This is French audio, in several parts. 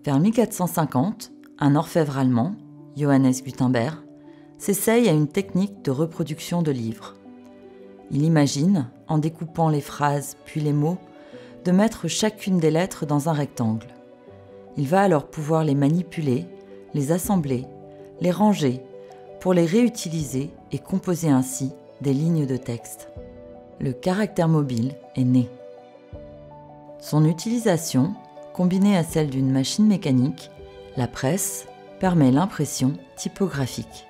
Vers 1450, un orfèvre allemand, Johannes Gutenberg, s'essaye à une technique de reproduction de livres. Il imagine, en découpant les phrases puis les mots, de mettre chacune des lettres dans un rectangle. Il va alors pouvoir les manipuler, les assembler, les ranger, pour les réutiliser et composer ainsi des lignes de texte. Le caractère mobile est né. Son utilisation, combinée à celle d'une machine mécanique, la presse, permet l'impression typographique.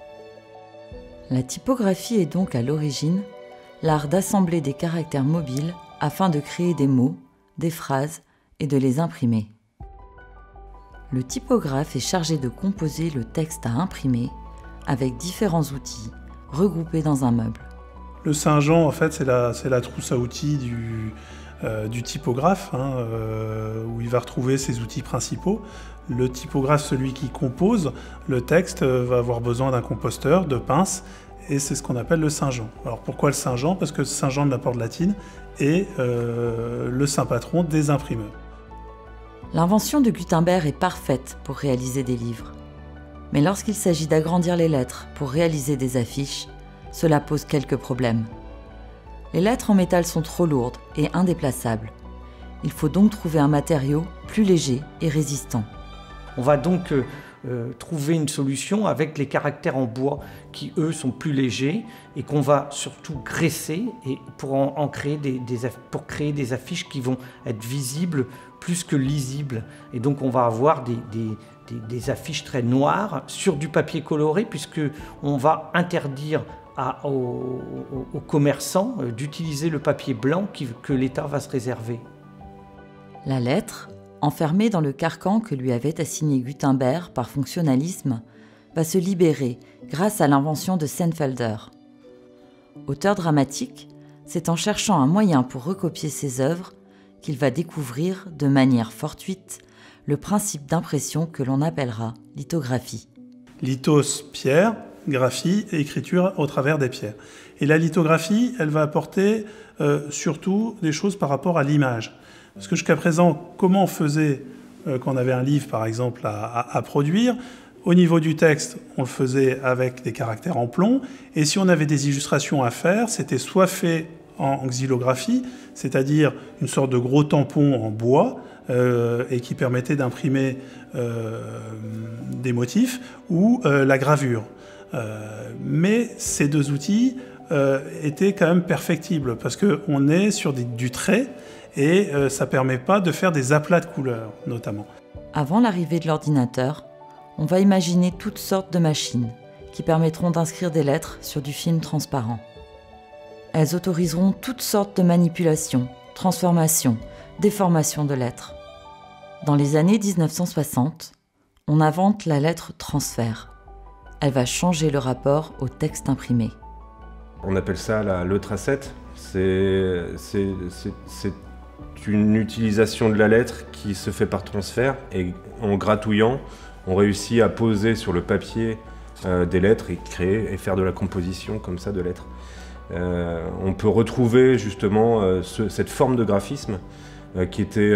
La typographie est donc à l'origine l'art d'assembler des caractères mobiles afin de créer des mots, des phrases et de les imprimer. Le typographe est chargé de composer le texte à imprimer avec différents outils regroupés dans un meuble. Le Saint-Jean, en fait, c'est la trousse à outils du typographe, où il va retrouver ses outils principaux. Le typographe, celui qui compose le texte, va avoir besoin d'un composteur, de pinces, et c'est ce qu'on appelle le Saint-Jean. Alors pourquoi le Saint-Jean? Parce que Saint-Jean de la Porte latine est le saint patron des imprimeurs. L'invention de Gutenberg est parfaite pour réaliser des livres. Mais lorsqu'il s'agit d'agrandir les lettres pour réaliser des affiches, cela pose quelques problèmes. Les lettres en métal sont trop lourdes et indéplaçables. Il faut donc trouver un matériau plus léger et résistant. On va donc trouver une solution avec les caractères en bois qui, eux, sont plus légers et qu'on va surtout graisser et pour créer des affiches qui vont être visibles plus que lisibles. Et donc on va avoir des affiches très noires sur du papier coloré puisqu'on va interdire aux commerçants d'utiliser le papier blanc que l'État va se réserver. La lettre, enfermée dans le carcan que lui avait assigné Gutenberg par fonctionnalisme, va se libérer grâce à l'invention de Senefelder. Auteur dramatique, c'est en cherchant un moyen pour recopier ses œuvres qu'il va découvrir de manière fortuite le principe d'impression que l'on appellera lithographie. Lithos, pierre, graphie et écriture au travers des pierres. Et la lithographie, elle va apporter surtout des choses par rapport à l'image. Parce que jusqu'à présent, comment on faisait quand on avait un livre, par exemple, à produire? Au niveau du texte, on le faisait avec des caractères en plomb. Et si on avait des illustrations à faire, c'était soit fait en xylographie, c'est-à-dire une sorte de gros tampon en bois, et qui permettait d'imprimer des motifs, ou la gravure. Mais ces deux outils étaient quand même perfectibles, parce qu'on est sur du trait, et ça ne permet pas de faire des aplats de couleurs, notamment. Avant l'arrivée de l'ordinateur, on va imaginer toutes sortes de machines qui permettront d'inscrire des lettres sur du film transparent. Elles autoriseront toutes sortes de manipulations, transformations, déformations de lettres. Dans les années 1960, on invente la lettre transfert. Elle va changer le rapport au texte imprimé. On appelle ça le tracette. C'est une utilisation de la lettre qui se fait par transfert et en gratouillant, on réussit à poser sur le papier des lettres et créer et faire de la composition comme ça de lettres. On peut retrouver justement cette forme de graphisme qui était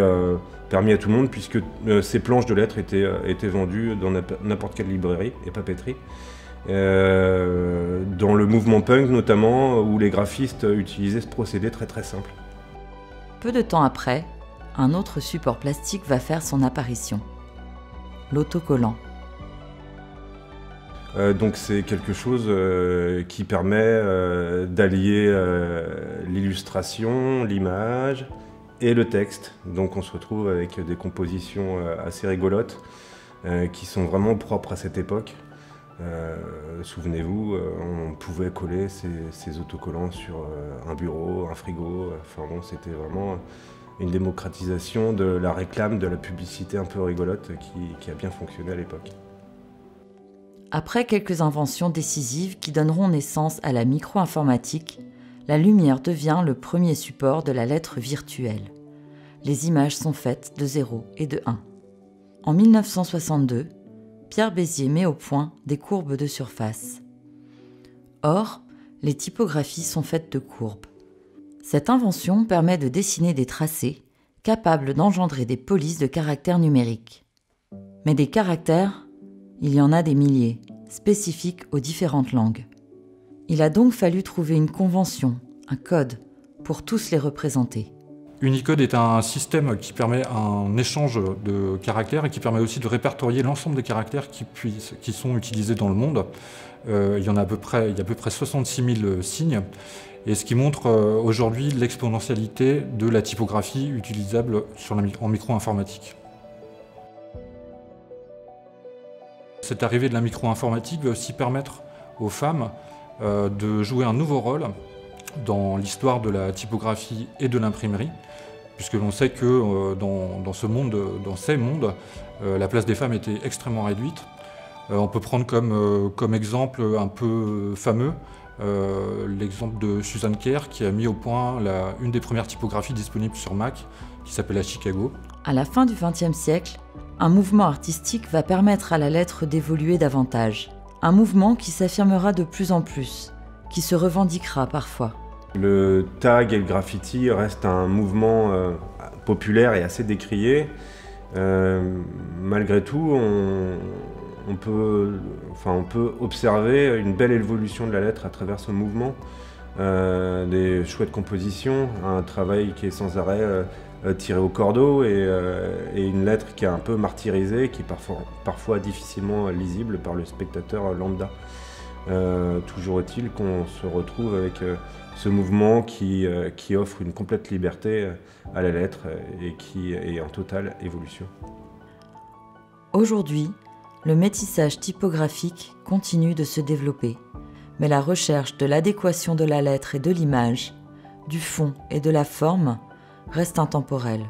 permis à tout le monde puisque ces planches de lettres étaient vendues dans n'importe quelle librairie et papeterie. Dans le mouvement punk notamment, où les graphistes utilisaient ce procédé très très simple. Peu de temps après, un autre support plastique va faire son apparition, l'autocollant. Donc c'est quelque chose qui permet d'allier l'illustration, l'image et le texte. Donc on se retrouve avec des compositions assez rigolotes qui sont vraiment propres à cette époque. Souvenez-vous, on pouvait coller ces autocollants sur un bureau, un frigo. Enfin bon, c'était vraiment une démocratisation de la réclame, de la publicité un peu rigolote qui a bien fonctionné à l'époque. Après quelques inventions décisives qui donneront naissance à la micro-informatique, la lumière devient le premier support de la lettre virtuelle. Les images sont faites de 0 et de 1. En 1962, Pierre Bézier met au point des courbes de surface. Or, les typographies sont faites de courbes. Cette invention permet de dessiner des tracés capables d'engendrer des polices de caractères numériques. Mais des caractères, il y en a des milliers, spécifiques aux différentes langues. Il a donc fallu trouver une convention, un code, pour tous les représenter. Unicode est un système qui permet un échange de caractères et qui permet aussi de répertorier l'ensemble des caractères qui sont utilisés dans le monde. Il y a à peu près 66 000 signes, et ce qui montre aujourd'hui l'exponentialité de la typographie utilisable en micro-informatique. Cette arrivée de la micro-informatique va aussi permettre aux femmes de jouer un nouveau rôle dans l'histoire de la typographie et de l'imprimerie, puisque l'on sait que dans ces mondes, la place des femmes était extrêmement réduite. On peut prendre comme exemple un peu fameux l'exemple de Susan Kare, qui a mis au point une des premières typographies disponibles sur Mac, qui s'appelle la Chicago. À la fin du XXe siècle, un mouvement artistique va permettre à la lettre d'évoluer davantage. Un mouvement qui s'affirmera de plus en plus, qui se revendiquera parfois. Le tag et le graffiti restent un mouvement populaire et assez décrié. Malgré tout, on peut observer une belle évolution de la lettre à travers ce mouvement. Des chouettes compositions, un travail qui est sans arrêt tiré au cordeau et une lettre qui est un peu martyrisée, qui est parfois difficilement lisible par le spectateur lambda. Toujours est-il qu'on se retrouve avec ce mouvement qui offre une complète liberté à la lettre et qui est en totale évolution. Aujourd'hui, le métissage typographique continue de se développer, mais la recherche de l'adéquation de la lettre et de l'image, du fond et de la forme reste intemporelle.